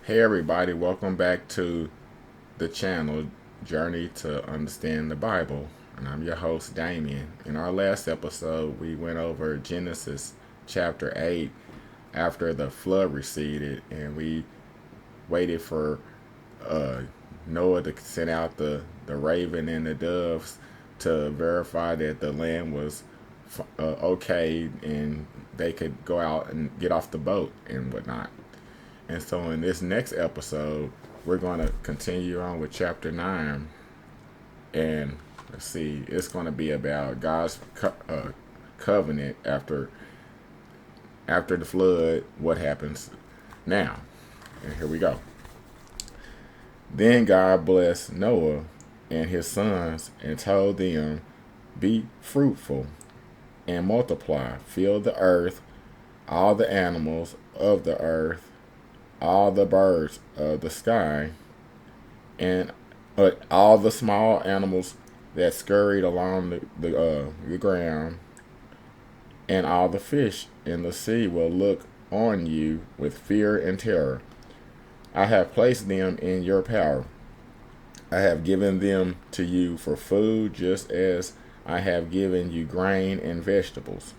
Hey everybody, welcome back to the channel Journey to Understand the Bible. And I'm your host Damien. In our last episode, we went over Genesis chapter 8 after the flood receded, and we waited for uh, Noah to send out the raven and the doves to verify that the land was okay and they could go out and get off the boat and whatnot. And so in this next episode, we're going to continue on with chapter 9. And let's see, it's going to be about God's covenant after the flood, what happens now. And here we go. Then God blessed Noah and his sons and told them, be fruitful and multiply, fill the earth, all the animals of the earth, all the birds of the sky, and all the small animals that scurried along the ground, and all the fish in the sea will look on you with fear and terror. I have placed them in your power. I have given them to you for food, just as I have given you grain and vegetables.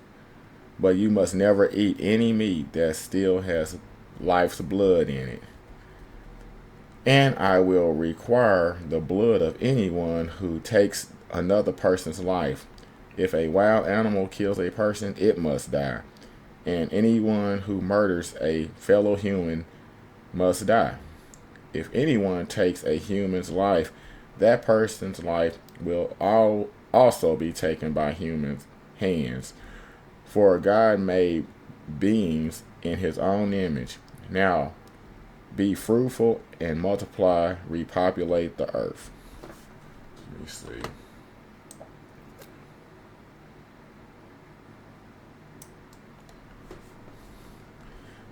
But you must never eat any meat that still has life's blood in it. And I will require the blood of anyone who takes another person's life. If a wild animal kills a person, it must die. And anyone who murders a fellow human must die. If anyone takes a human's life, that person's life will also be taken by human hands. For God made beings in his own image. Now, be fruitful and multiply, repopulate the earth. Let me see.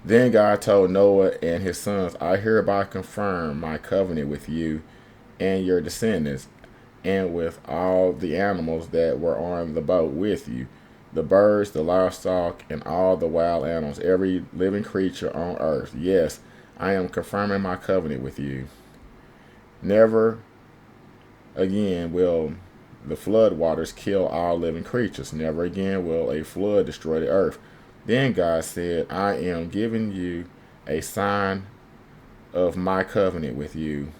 Then God told Noah and his sons, I hereby confirm my covenant with you and your descendants, and with all the animals that were on the boat with you, the birds, the livestock, and all the wild animals, every living creature on earth. Yes, I am confirming my covenant with you. Never again will the flood waters kill all living creatures. Never again will a flood destroy the earth. Then God said, I am giving you a sign of my covenant with you.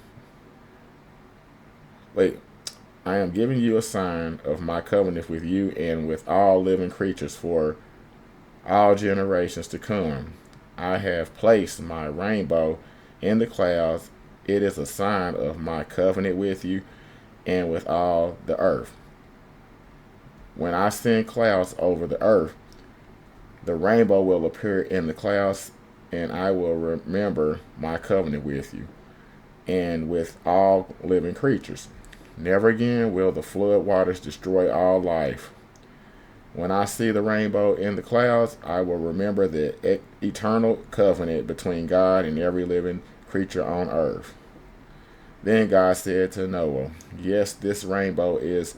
Wait, I am giving you a sign of my covenant with you and with all living creatures for all generations to come. I have placed my rainbow in the clouds. It is a sign of my covenant with you and with all the earth. When I send clouds over the earth, the rainbow will appear in the clouds, and I will remember my covenant with you and with all living creatures. Never again will the flood waters destroy all life. When I see the rainbow in the clouds, I will remember the eternal covenant between God and every living creature on earth. Then God said to Noah, yes, this rainbow is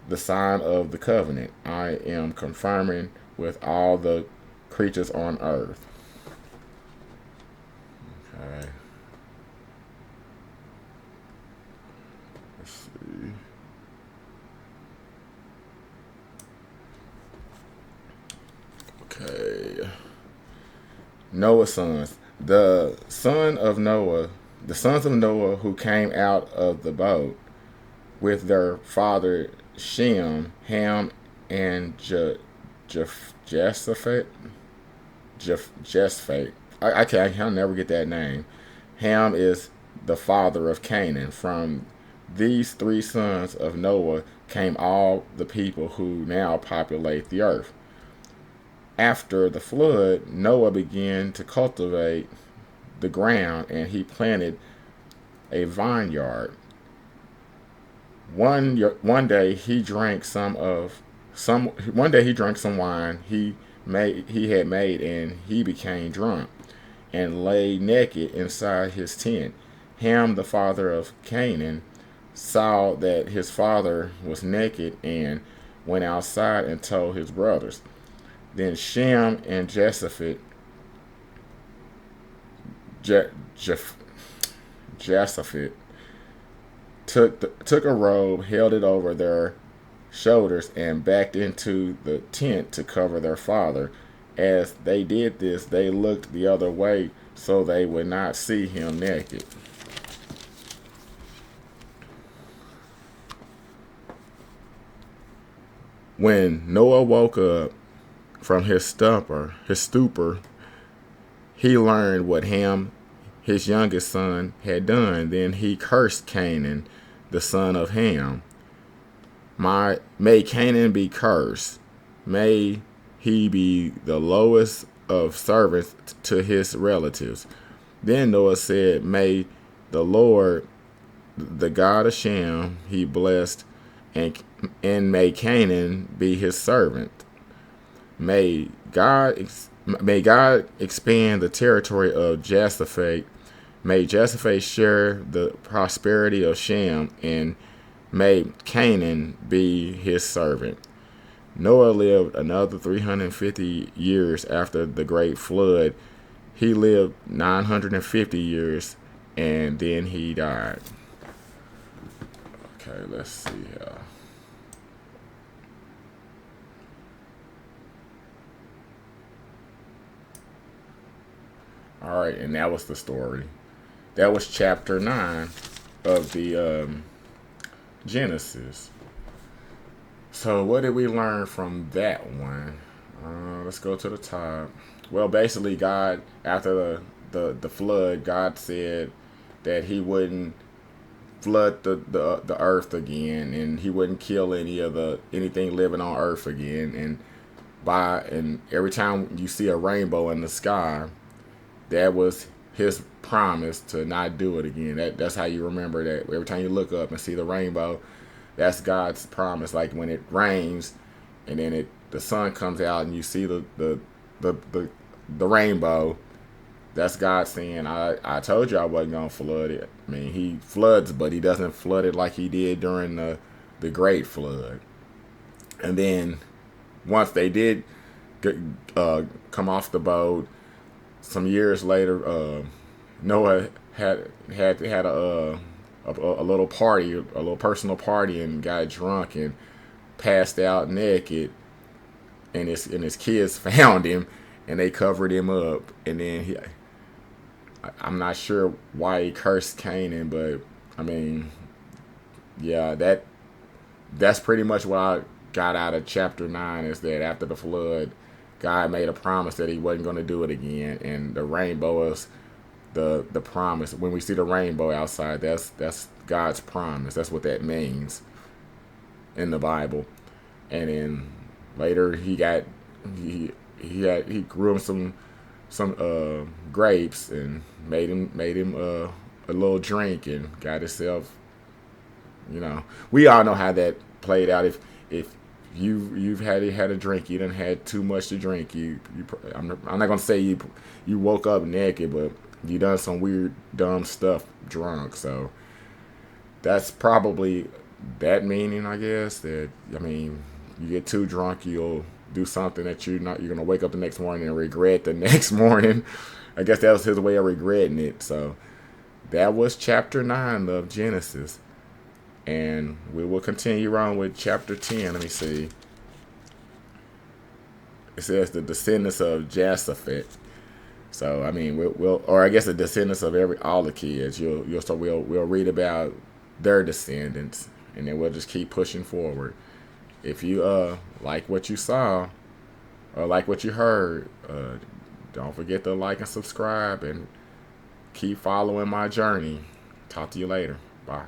the sign of the covenant I am confirming with all the creatures on earth. Okay. Let's see. Okay. Noah's sons. The sons of Noah who came out of the boat with their father Shem, Ham, and Japheth. Japheth. I'll never get that name. Ham is the father of Canaan. From these three sons of Noah came all the people who now populate the earth. After the flood, Noah began to cultivate the ground and he planted a vineyard. One day he drank some wine he had made, and he became drunk and lay naked inside his tent. Ham, the father of Canaan, saw that his father was naked and went outside and told his brothers. Then Shem and Japheth Je- Jeph- Jephthah took a robe, held it over their shoulders, and backed into the tent to cover their father. As they did this, they looked the other way so they would not see him naked. When Noah woke up from his stupor, he learned what Ham, his youngest son, had done. Then he cursed Canaan, the son of Ham. May Canaan be cursed. May he be the lowest of servants to his relatives. Then Noah said, May the Lord, the God of Shem, he blessed, and may Canaan be his servant. May God expand the territory of Japheth. May Japheth share the prosperity of Shem, and may Canaan be his servant. Noah lived another 350 years after the great flood. He lived 950 years, and then he died. Okay, let's see here. All right, and that was the story. That was chapter 9 of the Genesis. So, what did we learn from that one? Let's go to the top. Well, basically, God, after the flood, God said that He wouldn't flood the earth again, and He wouldn't kill anything living on earth again. And every time you see a rainbow in the sky, that was His promise to not do it again. That's how you remember that. Every time you look up and see the rainbow, that's God's promise. Like when it rains, and then the sun comes out, and you see the rainbow. That's God saying, I told you I wasn't gonna flood it. I mean, He floods, but He doesn't flood it like He did during the Great Flood. And then once they did come off the boat, some years later, Noah had a little party, a little personal party, and got drunk and passed out naked. And his kids found him, and they covered him up. And then I'm not sure why he cursed Canaan, but I mean, yeah, that's pretty much what I got out of chapter 9, is that after the flood, God made a promise that He wasn't going to do it again, and the rainbow is the promise. When we see the rainbow outside, that's God's promise. That's what that means in the Bible. And then later he grew him some grapes and made him a little drink, and got himself. We all know how that played out. If you've had a drink, you done had too much to drink. I'm not gonna say you woke up naked, but you done some weird dumb stuff drunk. So that's probably that meaning, I guess. That, I mean, you get too drunk, you'll do something that you're gonna wake up the next morning and regret the next morning. I guess that was his way of regretting it. So that was chapter 9 of Genesis. And we will continue on with chapter 10. Let me see. It says the descendants of Japheth. So I mean, or I guess the descendants of all the kids. We'll read about their descendants, and then we'll just keep pushing forward. If you like what you saw, or like what you heard, don't forget to like and subscribe, and keep following my journey. Talk to you later. Bye.